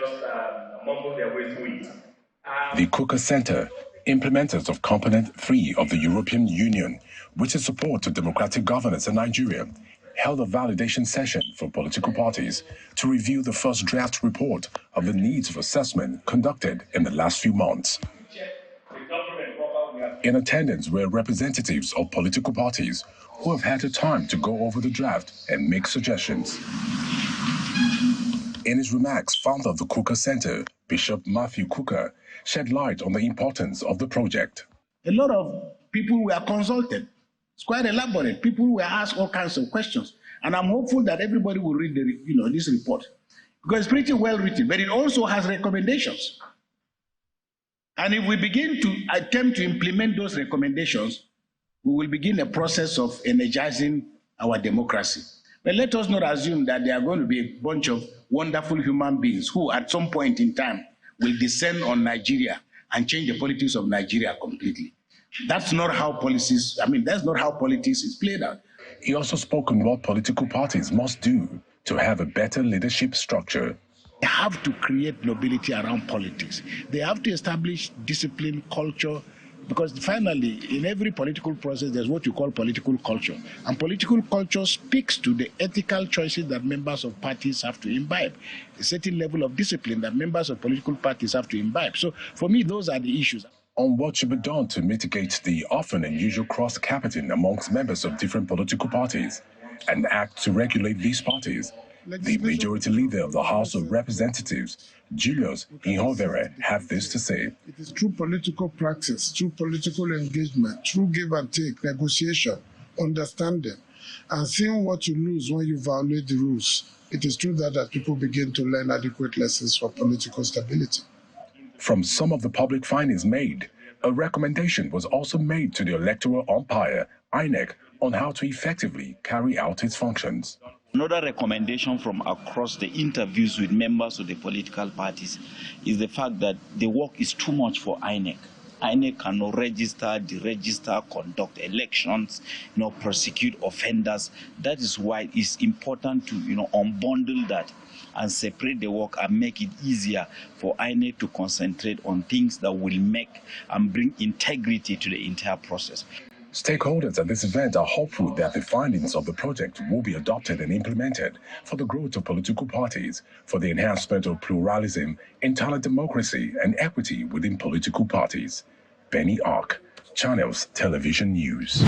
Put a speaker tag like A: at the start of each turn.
A: just mumble their way through it.
B: The Kukah Center, implementers of Component 3 of the European Union, which is support to democratic governance in Nigeria, held a validation session for political parties to review the first draft report of the needs of assessment conducted in the last few months. In attendance were representatives of political parties who have had the time to go over the draft and make suggestions. In his remarks, founder of the Kukah Center, Bishop Matthew Kukah, shed light on the importance of the project.
C: A lot of people were consulted. It's quite elaborate. People were asked all kinds of questions. And I'm hopeful that everybody will read this report, because it's pretty well written, but it also has recommendations. And if we begin to attempt to implement those recommendations, we will begin a process of energizing our democracy. But let us not assume that there are going to be a bunch of wonderful human beings who at some point in time will descend on Nigeria and change the politics of Nigeria completely. That's not how that's not how politics is played out.
B: He also spoke on what political parties must do to have a better leadership structure.
C: They have to create nobility around politics. They have to establish discipline, culture, because finally, in every political process, there's what you call political culture. And political culture speaks to the ethical choices that members of parties have to imbibe, a certain level of discipline that members of political parties have to imbibe. So for me, those are the issues.
B: On what should be done to mitigate the often unusual cross-capiting amongst members of different political parties and act to regulate these parties, the majority leader of the House of Representatives, Julius Ihovere, had this to say.
D: It is through political practice, through political engagement, through give and take, negotiation, understanding, and seeing what you lose when you violate the rules. It is through that people begin to learn adequate lessons for political stability.
B: From some of the public findings made, a recommendation was also made to the electoral umpire, INEC, on how to effectively carry out its functions.
E: Another recommendation from across the interviews with members of the political parties is the fact that the work is too much for INEC. INEC cannot register, deregister, conduct elections, prosecute offenders. That is why it's important to, unbundle that and separate the work and make it easier for INEC to concentrate on things that will make and bring integrity to the entire process.
B: Stakeholders at this event are hopeful that the findings of the project will be adopted and implemented for the growth of political parties, for the enhancement of pluralism, internal democracy, and equity within political parties. Benny Ark, Channels Television News.